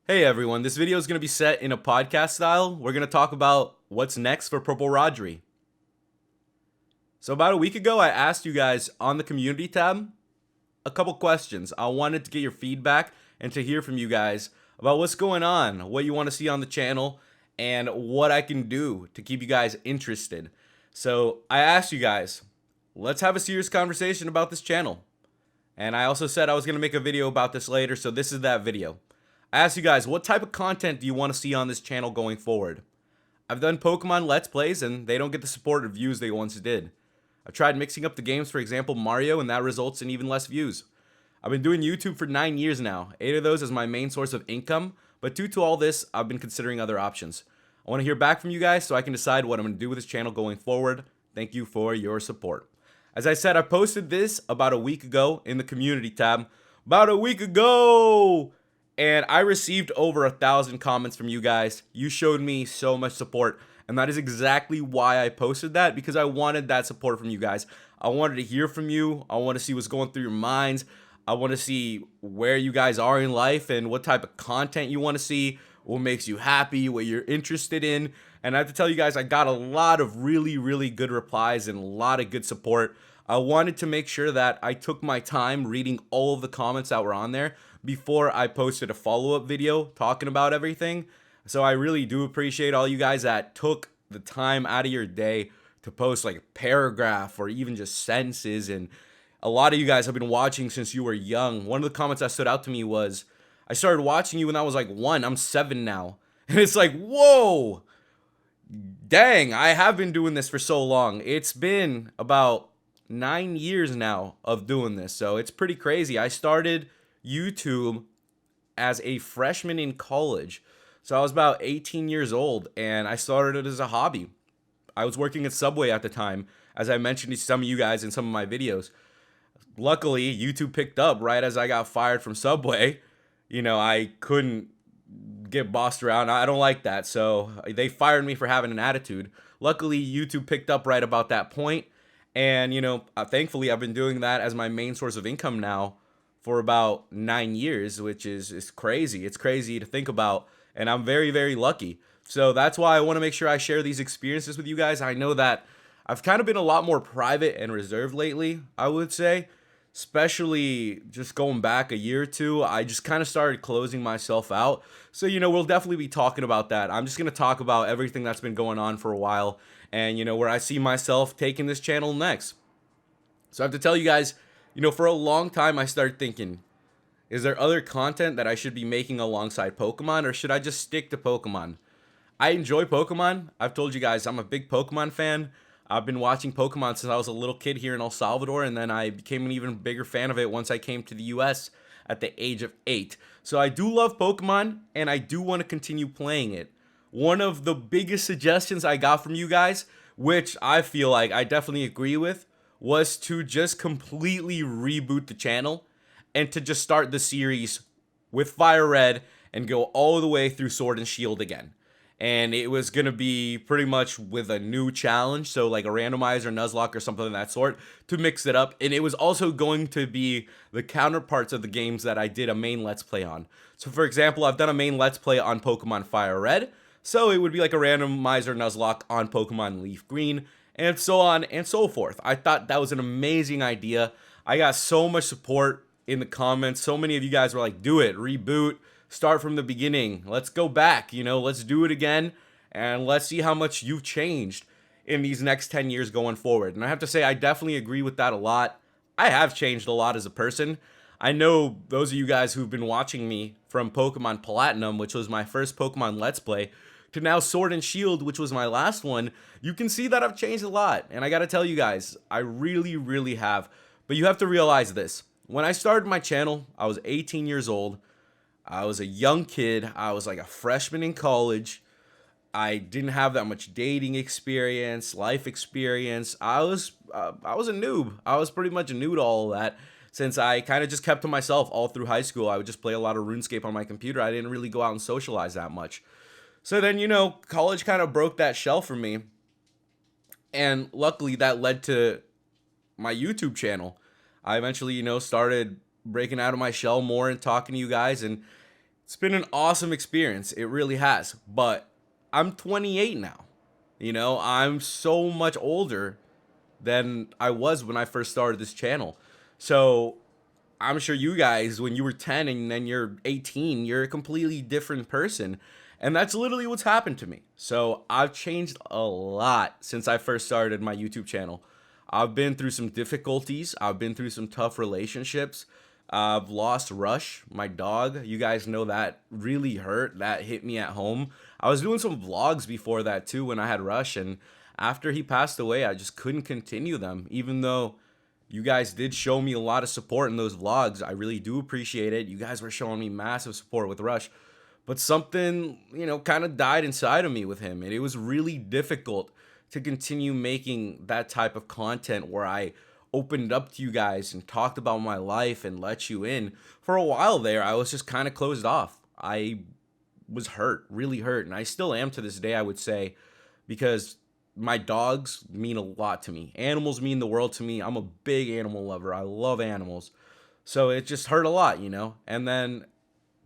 Hey everyone, this video is going to be set in a podcast style. We're going to talk about what's next for PurpleRodri. So about a week ago, I asked you guys on the community tab a couple questions. I wanted to get your feedback and to hear from you guys about what's going on, what you want to see on the channel, and what I can do to keep you guys interested. So I asked you guys, let's have a serious conversation about this channel. And I also said I was going to make a video about this later, so this is that video. I asked you guys, what type of content do you want to see on this channel going forward? I've done Pokemon Let's Plays, and they don't get the support or views they once did. I've tried mixing up the games, for example, Mario, and that results in even less views. I've been doing YouTube for 9 years now, 8 of those as my main source of income, but due to all this, I've been considering other options. I want to hear back from you guys so I can decide what I'm going to do with this channel going forward. Thank you for your support. As I said, I posted this about a week ago in the community tab. About a week ago! And I received over 1,000 comments from you guys. You showed me so much support. And that is exactly why I posted that, because I wanted that support from you guys. I wanted to hear from you. I want to see what's going through your minds. I want to see where you guys are in life and what type of content you want to see, what makes you happy, what you're interested in. And I have to tell you guys, I got a lot of really good replies and a lot of good support. I wanted to make sure that I took my time reading all of the comments that were on there before I posted a follow-up video talking about everything. So I really do appreciate all you guys that took the time out of your day to post like a paragraph or even just sentences. And a lot of you guys have been watching since you were young. One of the comments that stood out to me was, I started watching you when I was like 1. I'm 7 now. And it's like, whoa, dang, I have been doing this for so long. It's been about 9 years now of doing this. So it's pretty crazy. I started YouTube as a freshman in college. So I was about 18 years old and I started it as a hobby. I was working at Subway at the time, as I mentioned to some of you guys in some of my videos. Luckily, YouTube picked up right as I got fired from Subway. You know, I couldn't get bossed around. I don't like that. So they fired me for having an attitude. Luckily, YouTube picked up right about that point. And, you know, thankfully, I've been doing that as my main source of income now for about 9 years, which is crazy. It's crazy to think about. And I'm very lucky. So that's why I want to make sure I share these experiences with you guys. I know that I've kind of been a lot more private and reserved lately, I would say. Especially just going back a year or two, I just kind of started closing myself out. So, you know, we'll definitely be talking about that. I'm just going to talk about everything that's been going on for a while and, you know, where I see myself taking this channel next. So I have to tell you guys, you know, for a long time I started thinking, is there other content that I should be making alongside Pokemon, or should I just stick to Pokemon? I enjoy Pokemon. I've told you guys I'm a big Pokemon fan. I've been watching Pokemon since I was a little kid here in El Salvador, and then I became an even bigger fan of it once I came to the US at the age of 8. So I do love Pokemon, and I do want to continue playing it. One of the biggest suggestions I got from you guys, which I feel like I definitely agree with, was to just completely reboot the channel and to just start the series with Fire Red and go all the way through Sword and Shield again. And it was going to be pretty much with a new challenge, so like a randomizer, Nuzlocke, or something of that sort, to mix it up. And it was also going to be the counterparts of the games that I did a main Let's Play on. So for example, I've done a main Let's Play on Pokemon Fire Red, so it would be like a randomizer Nuzlocke on Pokemon Leaf Green, and so on and so forth. I thought that was an amazing idea. I got so much support in the comments. So many of you guys were like, do it, reboot, start from the beginning. Let's go back, you know, let's do it again. And let's see how much you've changed in these next 10 years going forward. And I have to say, I definitely agree with that a lot. I have changed a lot as a person. I know those of you guys who've been watching me from Pokemon Platinum, which was my first Pokemon Let's Play, to now Sword and Shield, which was my last one, you can see that I've changed a lot. And I gotta tell you guys, I really have. But you have to realize this. When I started my channel, I was 18 years old. I was a young kid. I was like a freshman in college. I didn't have that much dating experience, life experience. I was a noob. I was pretty much a noob to all of that, since I kind of just kept to myself all through high school. I would just play a lot of RuneScape on my computer. I didn't really go out and socialize that much. So then, you know, college kind of broke that shell for me. And luckily that led to my YouTube channel. I eventually, you know, started breaking out of my shell more and talking to you guys. And It's been an awesome experience. It really has. But I'm 28 now. I'm so much older than I was when I first started this channel. So I'm sure you guys, when you were 10 and then you're 18, you're a completely different person. And that's literally what's happened to me. So I've changed a lot since I first started my YouTube channel. I've been through some difficulties. I've been through some tough relationships. I've lost Rush, my dog. You guys know that really hurt. That hit me at home. I was doing some vlogs before that too when I had Rush. And after he passed away, I just couldn't continue them, even though you guys did show me a lot of support in those vlogs. I really do appreciate it. You guys were showing me massive support with Rush. But something, kind of died inside of me with him. And it was really difficult to continue making that type of content where I opened up to you guys and talked about my life and let you in. For a while there, I was just kind of closed off. I was hurt, really hurt. And I still am to this day, I would say, because my dogs mean a lot to me. Animals mean the world to me. I'm a big animal lover. I love animals. So it just hurt a lot. And then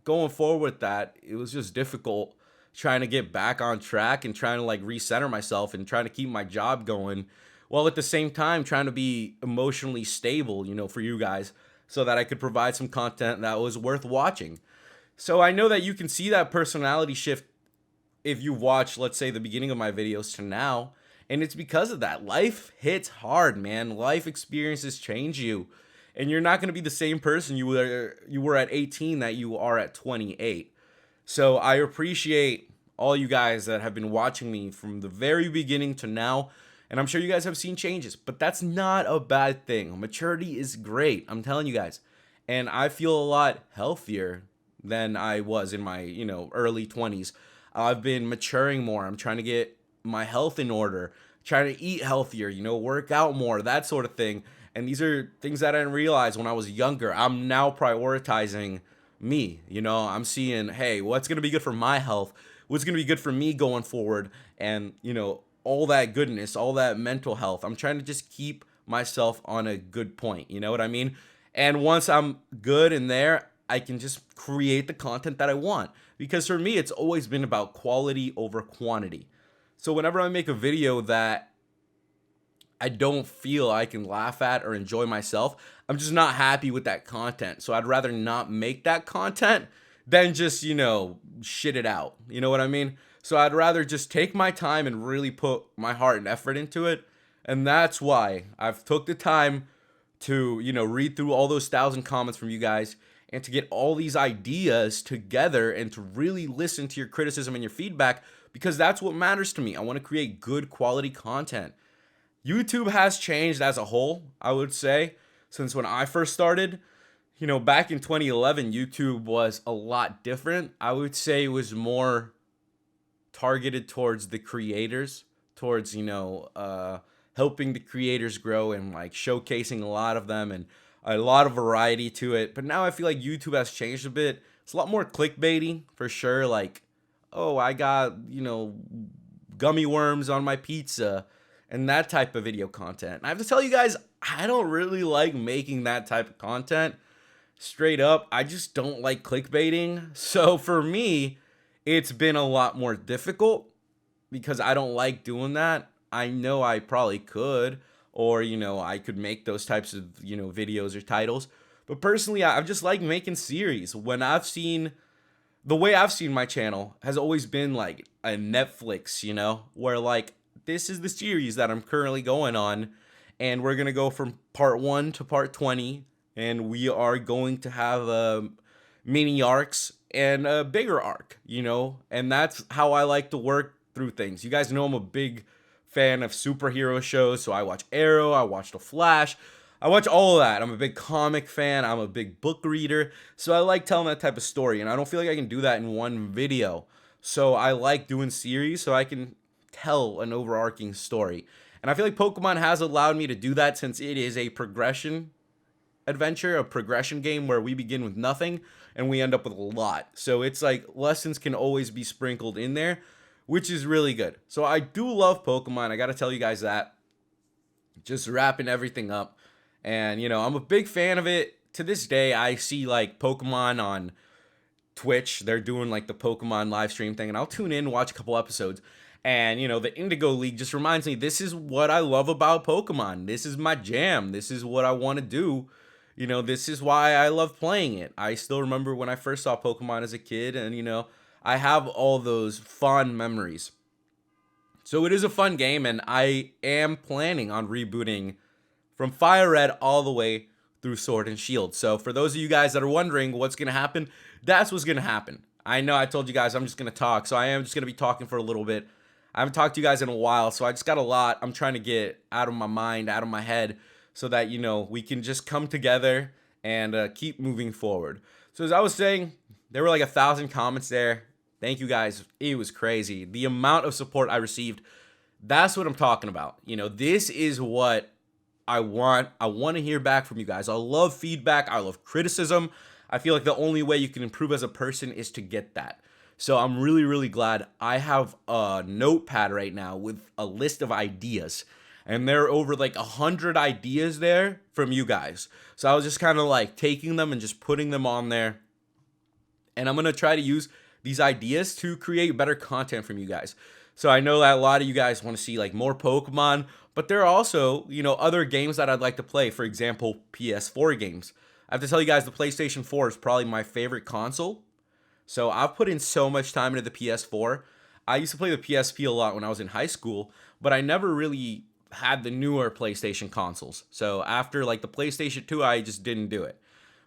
going forward with that, it was just difficult trying to get back on track and trying to like recenter myself and trying to keep my job going while at the same time trying to be emotionally stable, for you guys so that I could provide some content that was worth watching. So I know that you can see that personality shift if you watch, let's say, the beginning of my videos to now. And it's because of that. Life hits hard, man. Life experiences change you. And you're not going to be the same person you were at 18 that you are at 28. So I appreciate all you guys that have been watching me from the very beginning to now. And I'm sure you guys have seen changes, but that's not a bad thing. Maturity is great. I'm telling you guys. And I feel a lot healthier than I was in my, early 20s. I've been maturing more. I'm trying to get my health in order, trying to eat healthier, work out more, that sort of thing. And these are things that I didn't realize when I was younger. I'm now prioritizing me. I'm seeing, hey, what's going to be good for my health? What's going to be good for me going forward? And, all that goodness, all that mental health. I'm trying to just keep myself on a good point. You know what I mean? And once I'm good in there, I can just create the content that I want. Because for me, it's always been about quality over quantity. So whenever I make a video that I don't feel I can laugh at or enjoy myself, I'm just not happy with that content. So I'd rather not make that content than just, shit it out. You know what I mean? So I'd rather just take my time and really put my heart and effort into it. And that's why I've took the time to, read through all those 1,000 comments from you guys and to get all these ideas together and to really listen to your criticism and your feedback, because that's what matters to me. I want to create good quality content. YouTube has changed as a whole, I would say, since when I first started. Back in 2011, YouTube was a lot different. I would say it was more targeted towards the creators, towards, helping the creators grow and like showcasing a lot of them and a lot of variety to it. But now I feel like YouTube has changed a bit. It's a lot more clickbaity for sure. Like, oh, I got, gummy worms on my pizza and that type of video content. And I have to tell you guys, I don't really like making that type of content. Straight up, I just don't like clickbaiting. So for me, it's been a lot more difficult because I don't like doing that. I know I probably could, or, I could make those types of, videos or titles. But personally, I've just like making series. The way I've seen my channel has always been like a Netflix, where like, this is the series that I'm currently going on, and we're going to go from part 1 to part 20, and we are going to have mini arcs and a bigger arc, and that's how I like to work through things. You guys know I'm a big fan of superhero shows, so I watch Arrow, I watch The Flash, I watch all of that. I'm a big comic fan, I'm a big book reader, so I like telling that type of story, and I don't feel like I can do that in one video. So I like doing series so I can tell an overarching story. And I feel like Pokemon has allowed me to do that, since it is a progression adventure, a progression game where we begin with nothing and we end up with a lot. So it's like lessons can always be sprinkled in there, which is really good. So I do love Pokemon. I got to tell you guys that. Just wrapping everything up. And, I'm a big fan of it. To this day, I see like Pokemon on Twitch. They're doing like the Pokemon live stream thing, and I'll tune in, watch a couple episodes. And, the Indigo League just reminds me, this is what I love about Pokemon. This is my jam. This is what I want to do. This is why I love playing it. I still remember when I first saw Pokemon as a kid, and, I have all those fond memories. So it is a fun game, and I am planning on rebooting from Fire Red all the way through Sword and Shield. So for those of you guys that are wondering what's going to happen, that's what's going to happen. I know I told you guys I'm just going to talk, so I am just going to be talking for a little bit. I haven't talked to you guys in a while, so I just got a lot I'm trying to get out of my mind, out of my head, so that, we can just come together and keep moving forward. So as I was saying, there were like 1,000 comments there. Thank you guys. It was crazy. The amount of support I received, that's what I'm talking about. This is what I want. I want to hear back from you guys. I love feedback. I love criticism. I feel like the only way you can improve as a person is to get that. So I'm really, really glad I have a notepad right now with a list of ideas. And there are over like 100 ideas there from you guys. So I was just kind of like taking them and just putting them on there. And I'm going to try to use these ideas to create better content from you guys. So I know that a lot of you guys want to see like more Pokemon, but there are also, other games that I'd like to play. For example, PS4 games. I have to tell you guys the PlayStation 4 is probably my favorite console. So I've put in so much time into the PS4. I used to play the PSP a lot when I was in high school, but I never really had the newer PlayStation consoles. So after like the PlayStation 2, I just didn't do it.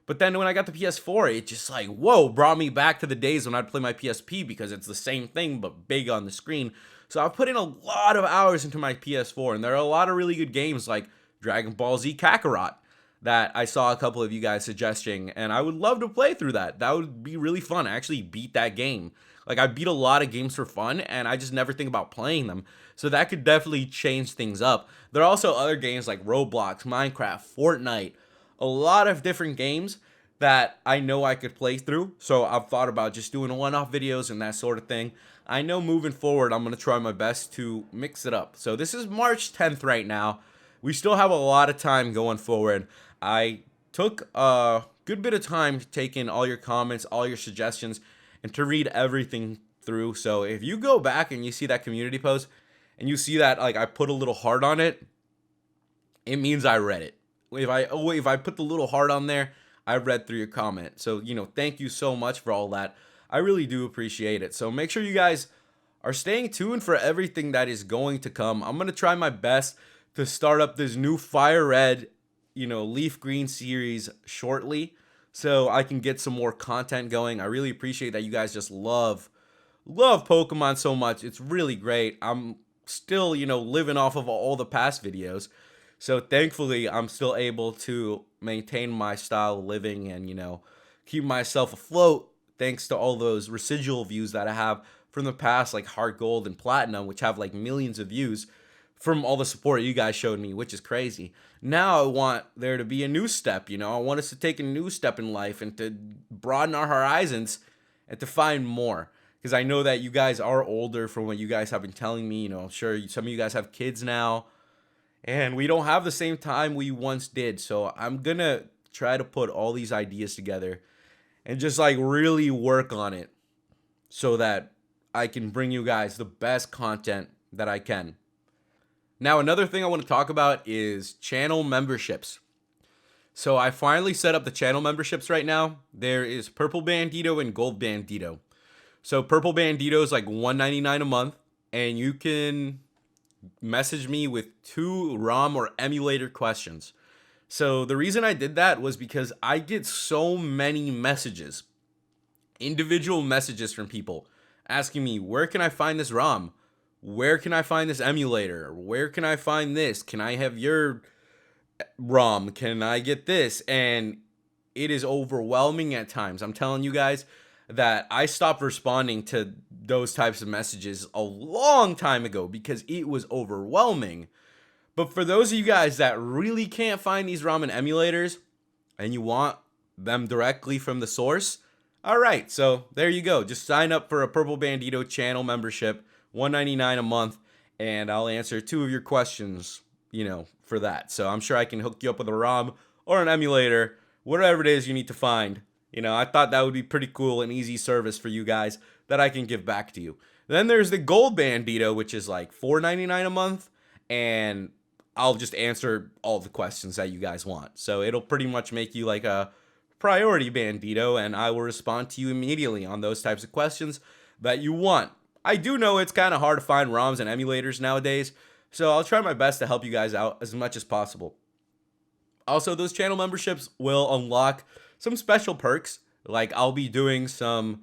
But then when I got the PS4, it just like, whoa, brought me back to the days when I'd play my PSP because it's the same thing but big on the screen. So I've put in a lot of hours into my PS4, and there are a lot of really good games like Dragon Ball Z Kakarot that I saw a couple of you guys suggesting, and I would love to play through that. That would be really fun. I actually beat that game. Like, I beat a lot of games for fun, and I just never think about playing them. So that could definitely change things up. There are also other games like Roblox, Minecraft, Fortnite, a lot of different games that I know I could play through. So I've thought about just doing one-off videos and that sort of thing. I know moving forward, I'm going to try my best to mix it up. So this is March 10th right now. We still have a lot of time going forward. I took a good bit of time to take in all your comments, all your suggestions, and to read everything through. So if you go back and you see that community post and you see that like I put a little heart on it, it means I read it. If I put the little heart on there, I read through your comment. So, thank you so much for all that. I really do appreciate it. So make sure you guys are staying tuned for everything that is going to come. I'm going to try my best to start up this new Fire Red, Leaf Green series shortly so I can get some more content going. I really appreciate that you guys just love Pokemon so much. It's really great. I'm still, living off of all the past videos. So thankfully, I'm still able to maintain my style of living and, keep myself afloat thanks to all those residual views that I have from the past, like Heart Gold and Platinum, which have like millions of views from all the support you guys showed me, which is crazy. Now I want there to be a new step, I want us to take a new step in life and to broaden our horizons and to find more. Because I know that you guys are older from what you guys have been telling me, I'm sure some of you guys have kids now. And we don't have the same time we once did. So I'm going to try to put all these ideas together and just like really work on it so that I can bring you guys the best content that I can. Now, another thing I want to talk about is channel memberships. So I finally set up the channel memberships right now. There is Purple Bandito and Gold Bandito. So Purple Bandito is like $1.99 a month, and you can message me with 2 ROM or emulator questions. So the reason I did that was because I get so many messages, individual messages from people asking me, where can I find this ROM? Where can I find this emulator? Where can I find this? Can I have your ROM? Can I get this? And it is overwhelming at times. I'm telling you guys that I stopped responding to those types of messages a long time ago because it was overwhelming. But for those of you guys that really can't find these ROM and emulators and you want them directly from the source, all right, so there you go. Just sign up for a Purple Bandito channel membership, $1.99 a month, and I'll answer 2 of your questions, for that. So I'm sure I can hook you up with a ROM or an emulator, whatever it is you need to find. I thought that would be pretty cool and easy service for you guys that I can give back to you. Then there's the gold bandito, which is like $4.99 a month, and I'll just answer all the questions that you guys want. So it'll pretty much make you like a priority bandito, and I will respond to you immediately on those types of questions that you want. I do know it's kind of hard to find ROMs and emulators nowadays, so I'll try my best to help you guys out as much as possible. Also, those channel memberships will unlock some special perks. Like, I'll be doing some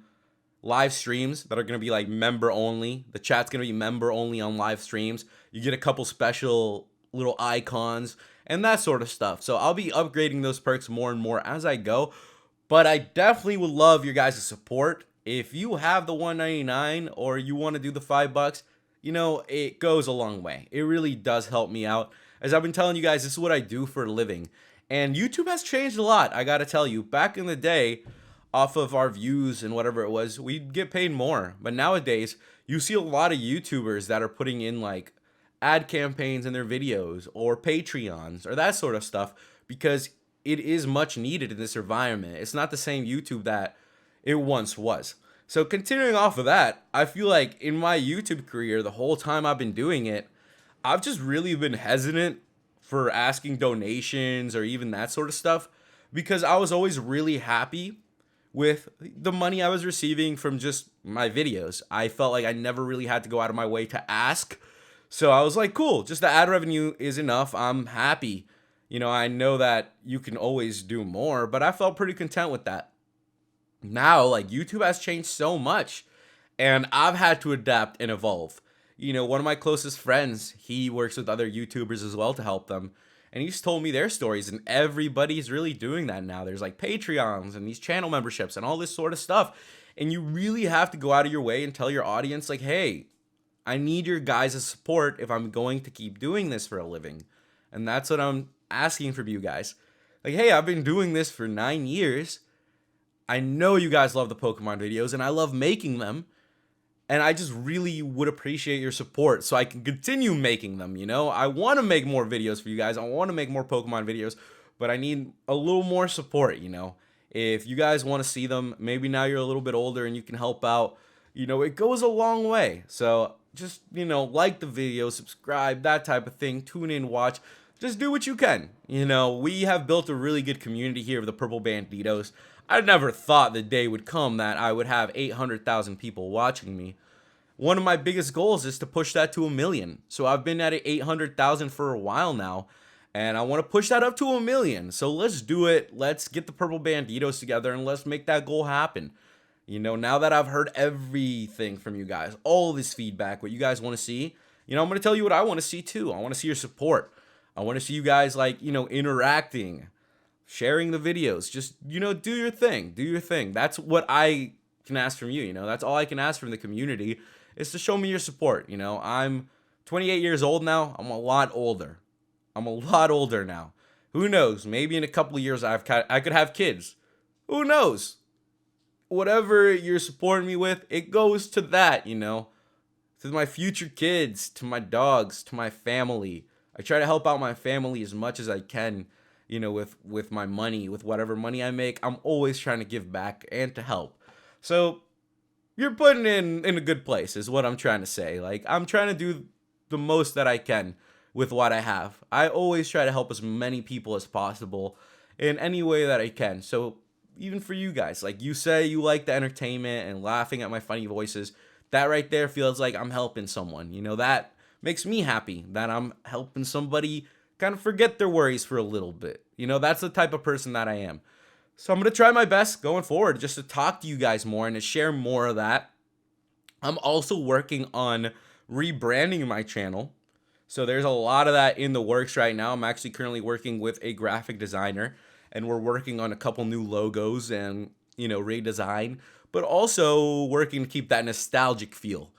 live streams that are going to be like member only. The chat's going to be member only on live streams. You get a couple special little icons and that sort of stuff. So I'll be upgrading those perks more and more as I go. But I definitely would love your guys' support. If you have the $1.99 or you want to do the $5, it goes a long way. It really does help me out. As I've been telling you guys, this is what I do for a living. And YouTube has changed a lot, I gotta tell you. Back in the day, off of our views and whatever it was, we'd get paid more. But nowadays, you see a lot of YouTubers that are putting in like ad campaigns in their videos or Patreons or that sort of stuff because it is much needed in this environment. It's not the same YouTube that it once was. So continuing off of that, I feel like in my YouTube career, the whole time I've been doing it, I've just really been hesitant for asking donations or even that sort of stuff because I was always really happy with the money I was receiving from just my videos. I felt like I never really had to go out of my way to ask. So I was like, cool, just the ad revenue is enough. I'm happy. I know that you can always do more, but I felt pretty content with that. Now, like, YouTube has changed so much and I've had to adapt and evolve. One of my closest friends, he works with other YouTubers as well to help them. And he's told me their stories, and everybody's really doing that now. There's like Patreons and these channel memberships and all this sort of stuff. And you really have to go out of your way and tell your audience, like, hey, I need your guys' support if I'm going to keep doing this for a living. And that's what I'm asking from you guys. Like, hey, I've been doing this for 9 years. I know you guys love the Pokemon videos, and I love making them. And I just really would appreciate your support so I can continue making them, I want to make more videos for you guys. I want to make more Pokemon videos, but I need a little more support, If you guys want to see them, maybe now you're a little bit older and you can help out, it goes a long way. So just, like the video, subscribe, that type of thing, tune in, watch. Just do what you can. We have built a really good community here of the Purple Banditos. I never thought the day would come that I would have 800,000 people watching me. One of my biggest goals is to push that to 1 million. So I've been at 800,000 for a while now, and I want to push that up to 1 million. So let's do it. Let's get the Purple Banditos together and let's make that goal happen. Now that I've heard everything from you guys, all this feedback, what you guys want to see, I'm going to tell you what I want to see too. I want to see your support. I want to see you guys interacting, sharing the videos. Just, do your thing. Do your thing. That's what I can ask from you. That's all I can ask from the community is to show me your support. I'm 28 years old now. I'm a lot older. Now. Who knows? Maybe in a couple of years I could have kids. Who knows? Whatever you're supporting me with, it goes to that, to my future kids, to my dogs, to my family. I try to help out my family as much as I can, with my money, with whatever money I make. I'm always trying to give back and to help. So you're putting in a good place is what I'm trying to say. Like, I'm trying to do the most that I can with what I have. I always try to help as many people as possible in any way that I can. So even for you guys, like you say you like the entertainment and laughing at my funny voices, that right there feels like I'm helping someone. That makes me happy that I'm helping somebody kind of forget their worries for a little bit. That's the type of person that I am. So I'm going to try my best going forward just to talk to you guys more and to share more of that. I'm also working on rebranding my channel. So there's a lot of that in the works right now. I'm actually currently working with a graphic designer and we're working on a couple new logos and, redesign, but also working to keep that nostalgic feel.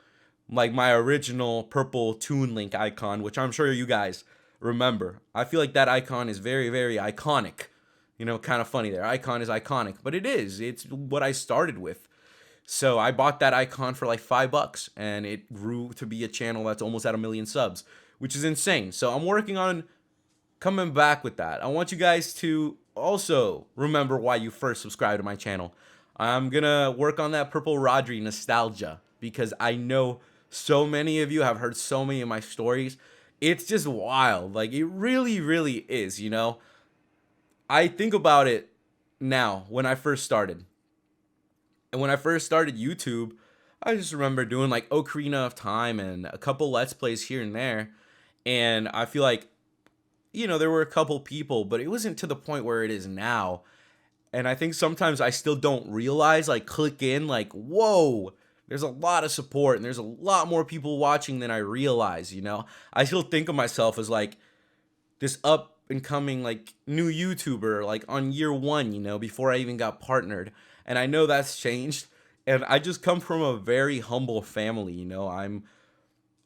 Like my original purple Toon Link icon, which I'm sure you guys remember. I feel like that icon is very, very iconic. Kind of funny there. Icon is iconic, but it is. It's what I started with. So I bought that icon for like $5 and it grew to be a channel that's almost at 1 million subs, which is insane. So I'm working on coming back with that. I want you guys to also remember why you first subscribed to my channel. I'm gonna work on that PurpleRodri nostalgia because I know so many of you have heard so many of my stories. It's just wild. Like, it really, really is, you know? I think about it now when I first started. And when I first started YouTube, I just remember doing like Ocarina of Time and a couple Let's Plays here and there. And I feel like, there were a couple people, but it wasn't to the point where it is now. And I think sometimes I still don't realize, like, click in, like, whoa, there's a lot of support and there's a lot more people watching than I realize, you know? I still think of myself as like this up and coming, like, new YouTuber, like on year one, before I even got partnered. And I know that's changed. And I just come from a very humble family, I'm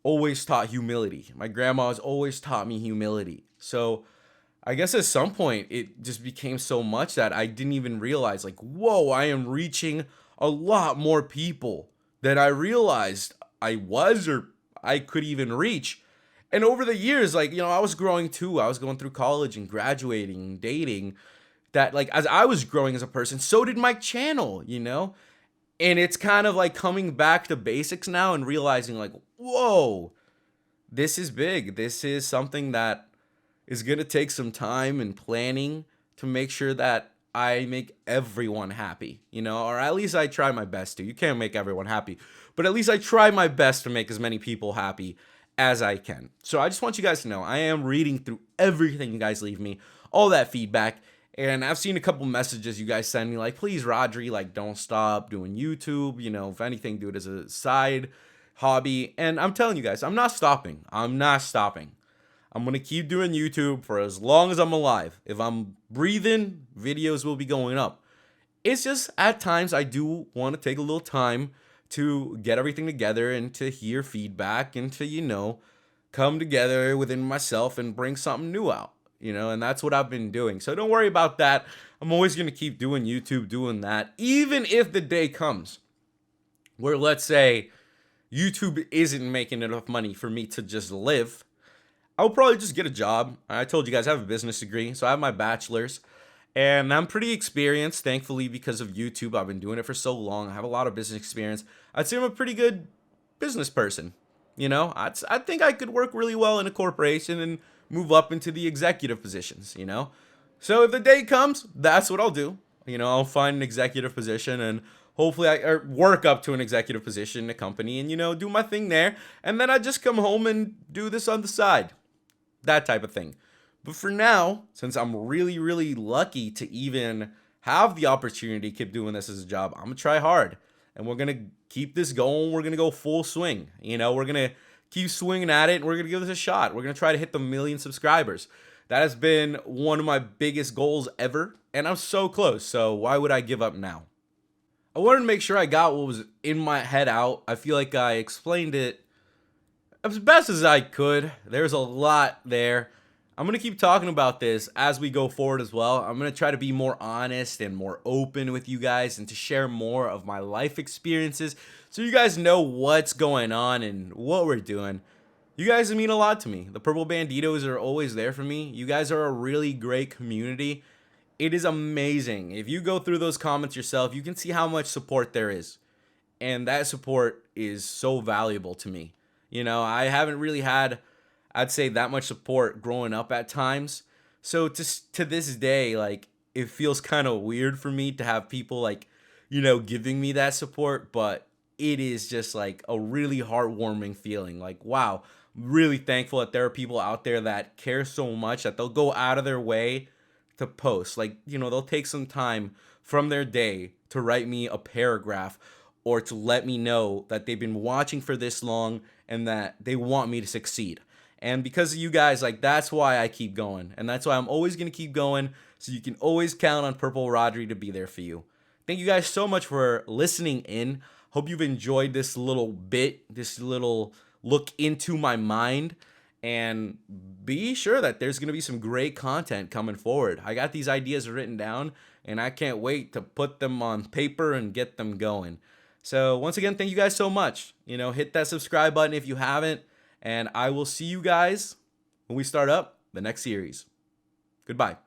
always taught humility. My grandma has always taught me humility. So I guess at some point it just became so much that I didn't even realize, like, whoa, I am reaching a lot more people than I realized I was or I could even reach. And over the years, like, I was growing too. I was going through college and graduating and dating. That, like, as I was growing as a person, so did my channel. And it's kind of like coming back to basics now and realizing, like, whoa, this is big. This is something that is going to take some time and planning to make sure that I make everyone happy, or at least I try my best to. You can't make everyone happy, but at least I try my best to make as many people happy as I can. So I just want you guys to know I am reading through everything you guys leave me, all that feedback. And I've seen a couple messages you guys send me, like, please, Rodri, like, don't stop doing YouTube. If anything, do it as a side hobby. And I'm telling you guys, I'm not stopping. I'm not stopping. I'm going to keep doing YouTube for as long as I'm alive. If I'm breathing, videos will be going up. It's just at times I do want to take a little time to get everything together and to hear feedback and to, come together within myself and bring something new out, and that's what I've been doing. So don't worry about that. I'm always going to keep doing YouTube, doing that, even if the day comes where, let's say, YouTube isn't making enough money for me to just live. I'll probably just get a job. I told you guys I have a business degree, so I have my bachelor's. And I'm pretty experienced, thankfully, because of YouTube. I've been doing it for so long. I have a lot of business experience. I'd say I'm a pretty good business person. I think I could work really well in a corporation and move up into the executive positions. So if the day comes, that's what I'll do. I'll find an executive position and hopefully I work up to an executive position in a company and, do my thing there. And then I just come home and do this on the side. That type of thing. But for now, since I'm really, really lucky to even have the opportunity to keep doing this as a job, I'm going to try hard. And we're going to keep this going. We're going to go full swing. We're going to keep swinging at it. And we're going to give this a shot. We're going to try to hit the 1 million subscribers. That has been one of my biggest goals ever. And I'm so close. So why would I give up now? I wanted to make sure I got what was in my head out. I feel like I explained it as best as I could. There's a lot there. I'm going to keep talking about this as we go forward as well. I'm going to try to be more honest and more open with you guys and to share more of my life experiences so you guys know what's going on and what we're doing. You guys mean a lot to me. The Purple Banditos are always there for me. You guys are a really great community. It is amazing. If you go through those comments yourself, you can see how much support there is. And that support is so valuable to me. I haven't really had, I'd say, that much support growing up at times. So to this day, like, it feels kind of weird for me to have people, like, giving me that support. But it is just like a really heartwarming feeling. Like, wow, I'm really thankful that there are people out there that care so much that they'll go out of their way to post. Like, they'll take some time from their day to write me a paragraph or to let me know that they've been watching for this long and that they want me to succeed. And because of you guys, like, that's why I keep going. And that's why I'm always going to keep going. So you can always count on PurpleRodri to be there for you. Thank you guys so much for listening in. Hope you've enjoyed this little bit, this little look into my mind. And be sure that there's going to be some great content coming forward. I got these ideas written down, and I can't wait to put them on paper and get them going. So once again, thank you guys so much. Hit that subscribe button if you haven't. And I will see you guys when we start up the next series. Goodbye.